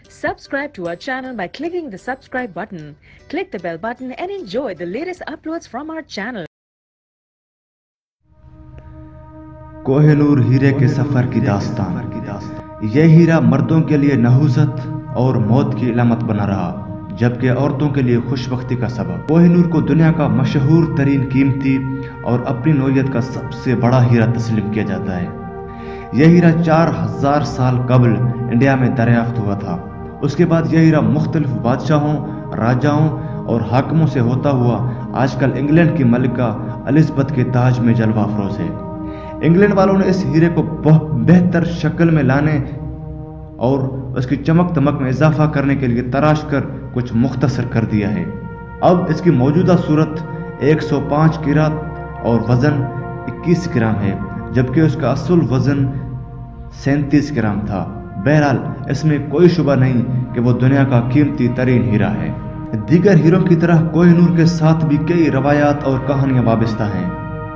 Subscribe to our channel by clicking the subscribe button. Click the bell button and enjoy the latest uploads from our channel. Kohinoor हीरे के सफर की दास्तान। यह हीरा मर्दों के लिए नहुसत और मौत की इलामत बना रहा, जबकि औरतों के लिए खुशबख्ती का सबब। कोहिनूर को दुनिया का मशहूर तरीन कीमती और अपनी नौयत का सबसे बड़ा हीरा तस्लीम किया जाता है। यह हीरा 4000 साल कबल इंडिया में दरियाफ्त हुआ था। उसके बाद यह हीरा मुख्तलिफ बादशाहों, राजाओं और हाकिमों से होता हुआ आजकल इंग्लैंड की मलिका एलिज़ाबेथ के ताज में जलवा अफरोज है। इंग्लैंड वालों ने इस हीरे को बेहतर शक्ल में लाने और उसकी चमक दमक में इजाफा करने के लिए तराश कर कुछ मुख्तसर कर दिया है। अब इसकी मौजूदा सूरत 105 किरात और वज़न 21 ग्राम है, जबकि उसका असल वज़न 37 ग्राम था। बहरहाल इसमें कोई शुबा नहीं कि वो दुनिया का कीमती तरीन हीरा है। दीगर हीरों की तरह कोहिनूर के साथ भी कई रवायात और कहानियां वाबस्ता हैं।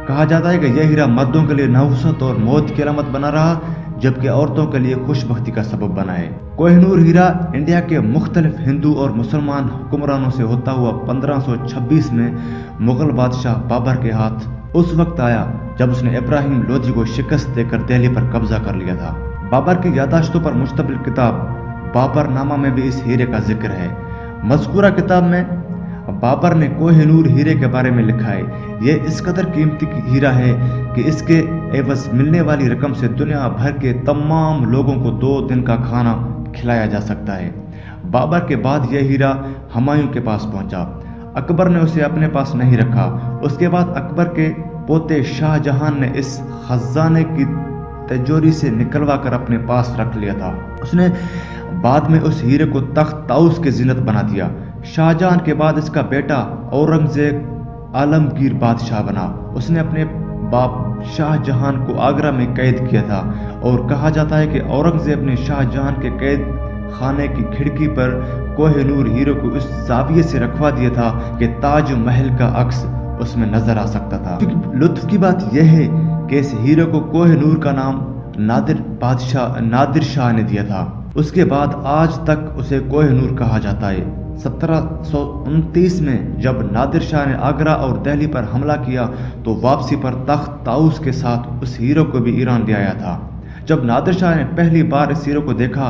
कहा जाता है कि यह हीरा मर्दों के लिए नहुसत और मौत की अलामत बना रहा, जबकि औरतों के लिए खुशबख्ती का सबब बना है। कोहिनूर हीरा इंडिया के मुख्तलिफ हिंदू और मुसलमान हुक्मरानों से होता हुआ 1526 में मुगल बादशाह बाबर के हाथ उस वक्त आया जब उसने इब्राहिम लोधी को शिकस्त देकर दिल्ली पर कब्जा कर लिया था। बाबर की यादाश्तों पर मुश्तमिल किताब बाबर नामा में भी इस हीरे का जिक्र है। मज़कूरा किताब में बाबर ने कोहिनूर हीरे के बारे में लिखा है, यह इस कदर कीमती हीरा है कि इसके एवज मिलने वाली रकम से दुनिया भर के तमाम लोगों को 2 दिन का खाना खिलाया जा सकता है। बाबर के बाद यह हीरा हुमायूं के पास पहुंचा। अकबर ने उसे अपने पास नहीं रखा। उसके बाद अकबर के पोते शाहजहां ने इस खजाने की तिजोरी से निकलवा कर अपने पास रख लिया था। उसने बाद में उस हीरे को तख्त ताउस के जीनत बना दिया। शाहजहां के बाद इसका बेटा औरंगजेब आलमगीर बादशाह बना। उसने अपने बाप शाहजहां को आगरा में कैद किया था और कहा जाता है कि औरंगजेब ने शाहजहां के कैद खाने की खिड़की पर कोहिनूर हीरे को इस जाविये से रखवा दिया था कि ताज महल का अक्स उसमें नजर आ सकता था। लुत्फ की बात यह है कि इस हीरे को कोहिनूर का नाम नादिर शाह ने दिया था। उसके बाद आज तक उसे कोहिनूर कहा जाता है। 1729 में जब नादिर शाह ने आगरा और दिल्ली पर हमला किया तो वापसी पर तख्त ताउस के साथ उस हीरे को भी ईरान ले आया था। जब नादिर शाह ने पहली बार इस हीरे को देखा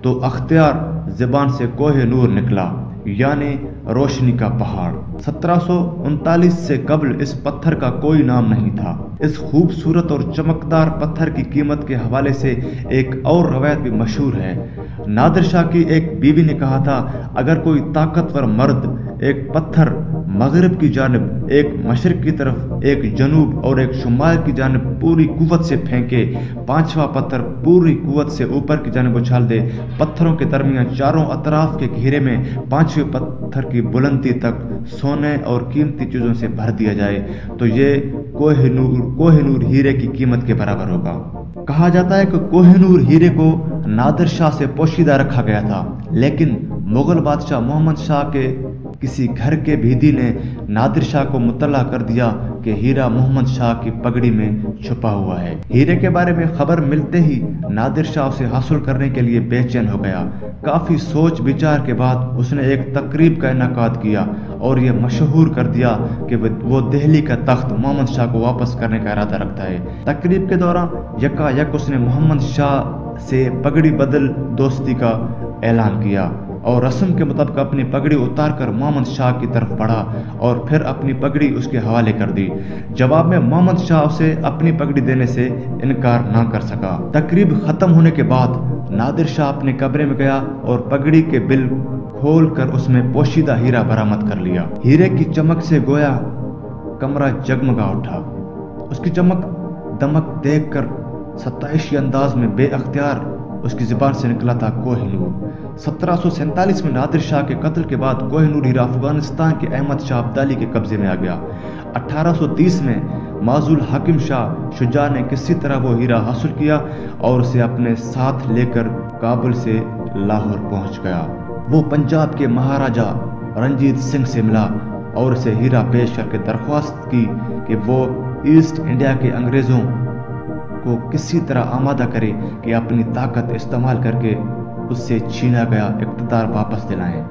तो अख्तियार ज़बान से कोहिनूर निकला, यानी रोशनी का पहाड़। 1739 से कबल इस पत्थर का कोई नाम नहीं था। इस खूबसूरत और चमकदार पत्थर की कीमत के हवाले से एक और रवायत भी मशहूर है। नादिर शाह की एक बीवी ने कहा था, अगर कोई ताकतवर मर्द एक पत्थर मगरिब की जानिब, एक मशरिक की तरफ, एक जनूब और एक शुमाल की जानिब पूरी कुव्वत से फेंके, 5वां पत्थर पूरी कुव्वत से ऊपर की जानिब उछाल दे, पत्थरों के दरमियान चारों अतराफ के घेरे में 5वें पत्थर की बुलंदी तक सोने और कीमती चीजों से भर दिया जाए, तो ये कोहिनूर हीरे की कीमत के बराबर होगा। कहा जाता है कि कोहिनूर हीरे को नादिर शाह से पोशीदा रखा गया था, लेकिन मुगल बादशाह मोहम्मद शाह के किसी घर के भेदी ने नादिर शाह को मुतल्ला कर दिया कि हीरा मोहम्मद शाह की पगड़ी में छुपा हुआ है। हीरे के बारे में खबर मिलते ही नादिर शाह उसे हासिल करने के लिए बेचैन हो गया। काफी सोच विचार के बाद उसने एक तकरीब का इनेकाद किया और यह मशहूर कर दिया कि वो दिल्ली का तख्त मोहम्मद शाह को वापस करने का इरादा रखता है। तकरीब के दौरान यकायक उसने मोहम्मद शाह से पगड़ी बदल दोस्ती का ऐलान किया और रस्म के मुताबिक अपनी पगड़ी उतार कर मोहम्मद शाह की तरफ बढ़ा और फिर अपनी पगड़ी उसके हवाले कर दी। जवाब में मोहम्मद शाह उसे अपनी पगड़ी देने से इनकार ना कर सका। तकरीब खत्म होने के बाद नादिर शाह अपने कमरे में गया और पगड़ी के बिल खोल कर उसमें पोशीदा हीरा बरामद कर लिया। हीरे की चमक से गोया कमरा जगमगा उठा। उसकी चमक दमक देखकर सताइशी अंदाज में बेअख्तियार उसकी ज़बान से निकला था कोहिनूर। 1747 में नादिर शाह के कत्ल के बाद कोहिनूर हीरा अफगानिस्तान के अहमद शाह अब्दाली के कब्जे में आ गया। 1830 में माजुल हाकिम शाह शुजा ने किसी तरह वो हीरा हासिल किया और उसे अपने साथ लेकर काबुल से लाहौर पहुंच गया। वो पंजाब के महाराजा रंजीत सिंह से मिला और उसे हीरा पेश करके दरख्वास्त की कि वो ईस्ट इंडिया के अंग्रेज़ों को किसी तरह आमादा करे कि अपनी ताकत इस्तेमाल करके اس سے چھینا گیا اقتدار واپس دلائیں۔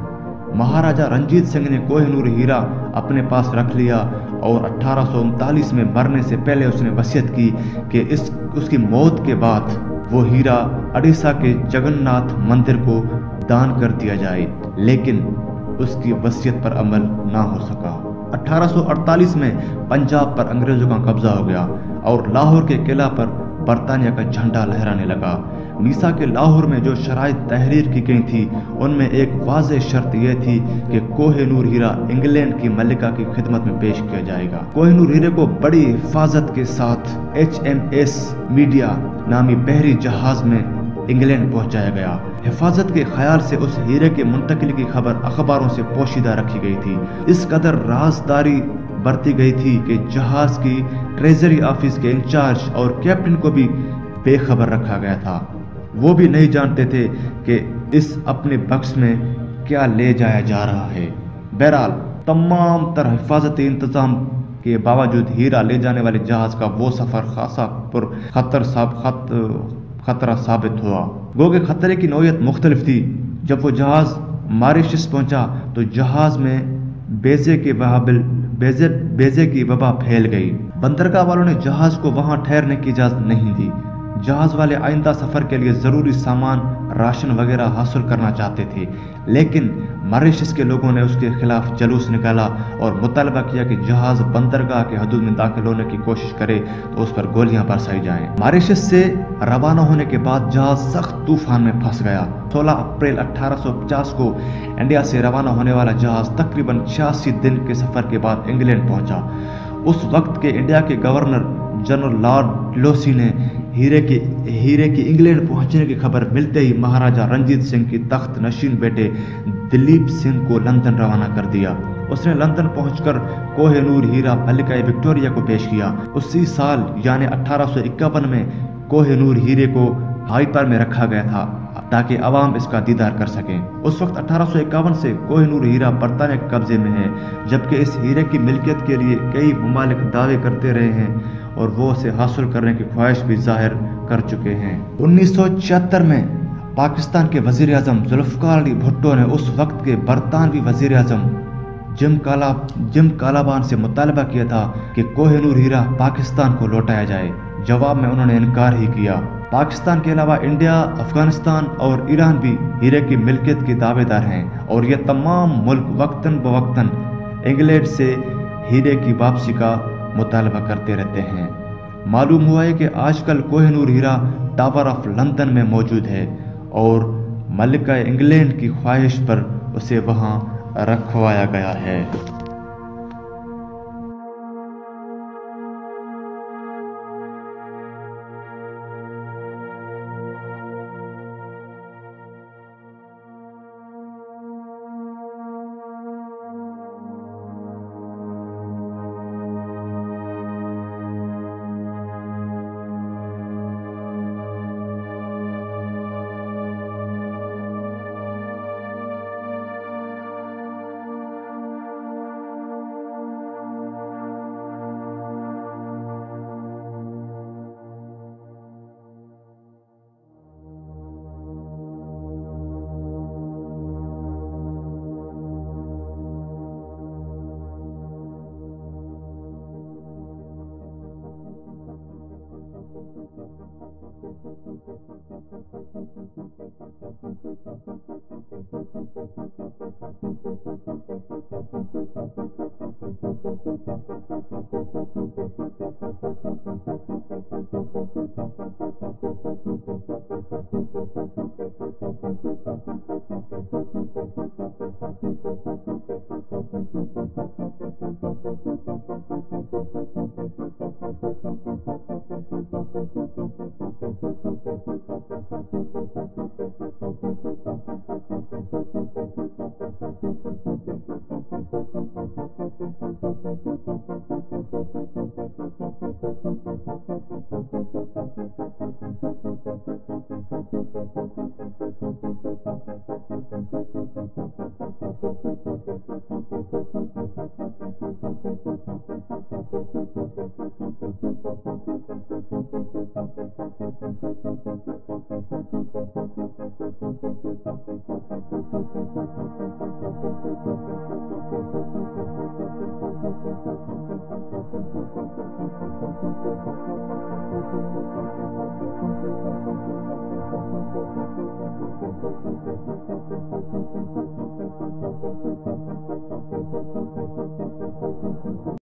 مہاراجہ رنجیت سنگھ نے کوہ نور ہیرا اپنے پاس رکھ لیا اور 1839 میں مرنے سے پہلے اس نے وصیت کی کہ اس کی موت کے بعد وہ ہیرا اڑیسہ کے جگن ناتھ مندر کو دان کر دیا جائے، لیکن اس کی وصیت پر عمل نہ ہو سکا۔ 1848 میں پنجاب پر انگریزوں کا قبضہ ہو گیا اور لاہور کے قلعہ پر برطانیہ کا جھنڈا لہرانے لگا۔ میسا کے لاہور میں جو شرائط تحریر کی گئی تھی ان میں ایک واضح شرط یہ تھی کہ کوہ نور ہیرا انگلینڈ کی ملکہ کی خدمت میں پیش کیا جائے گا۔ کوہ نور ہیرے کو بڑی حفاظت کے ساتھ HMS میڈیا نامی بحری جہاز میں انگلینڈ پہنچایا گیا۔ حفاظت کے خیال سے اس ہیرے کی منتقلی کی خبر اخباروں سے پوشیدہ رکھی گئی تھی۔ اس قدر رازداری برتی گئی تھی کہ جہاز کی ٹریزری آفس کے انچارج اور کیپٹن کو بھی بے خبر رکھا گیا تھا۔ وہ بھی نہیں جانتے تھے کہ اس اپنے بکس میں کیا لے جایا جا رہا ہے۔ بہرحال تمام تر حفاظتی انتظام کے باوجود ہیرا لے جانے والے جہاز کا وہ سفر خاصا پر خطرہ ثابت ہوا۔ گو کہ خطرے کی نوعیت مختلف تھی۔ جب وہ جہاز ماریشس پہنچا تو جہاز میں بیزے کی وبا پھیل گئی۔ بندرگاہ والوں نے جہاز کو وہاں ٹھہرنے کی اجازت نہیں دی۔ جہاز والے آئندہ سفر کے لیے ضروری سامان، راشن وغیرہ حاصل کرنا چاہتے تھے، لیکن ماریشس کے لوگوں نے اس کے خلاف جلوس نکالا اور مطالبہ کیا کہ جہاز بندرگاہ کے حدود میں داخل ہونے کی کوشش کرے تو اس پر گولیاں برسائی جائیں۔ ماریشس سے روانہ ہونے کے بعد جہاز سخت طوفان میں پھنس گیا۔ 16 اپریل 1850 کو انڈیا سے روانہ ہونے والا جہاز تقریباً 86 دن کے سفر کے بعد انگلینڈ پہنچا۔ اس وقت کے انڈیا کے گورنر جنرل لارڈ ڈلہوسی نے ہیرے کی انگلینڈ پہنچنے کی خبر ملتے ہی مہاراجہ رنجیت سنگھ کی تخت نشین بیٹے دلیپ سنگھ کو لندن روانہ کر دیا۔ اس نے لندن پہنچ کر کوہ نور ہیرا ملکہ وکٹوریہ کو پیش کیا۔ اسی سال یعنی 1851 میں کوہ نور ہیرے کو ہائپر میں رکھا گیا تھا تاکہ عوام اس کا دیدار کر سکیں۔ اس وقت 1851 سے کوہ نور ہیرا برطانیہ کے قبضے میں ہے، جبکہ اس ہیرے کی ملکیت کے لیے کئی ممالک دعوے کرتے رہے ہیں اور وہ اسے حاصل کرنے کی خواہش بھی ظاہر کر چکے ہیں۔ 1976 میں پاکستان کے وزیر اعظم ذوالفقار علی بھٹو نے اس وقت کے برطانوی وزیر اعظم جم کالابان سے مطالبہ کیا تھا کہ کوہ نور ہیرا پاکستان کو لوٹایا جائے۔ جواب میں انہوں نے انکار ہی کیا۔ پاکستان کے علاوہ انڈیا، افغانستان اور ایران بھی ہیرے کی ملکیت کے دعوے دار ہیں اور یہ تمام ملک وقتاً بوقتاً انگلینڈ سے ہیرے کی واپسی کا مطالبہ کرتے رہتے ہیں۔ معلوم ہوا ہے کہ آج کل کوہ نور ہیرا ٹاور آف لندن میں موجود ہے اور ملکہ انگلینڈ کی خواہش پر اسے وہاں رکھوایا گیا ہے۔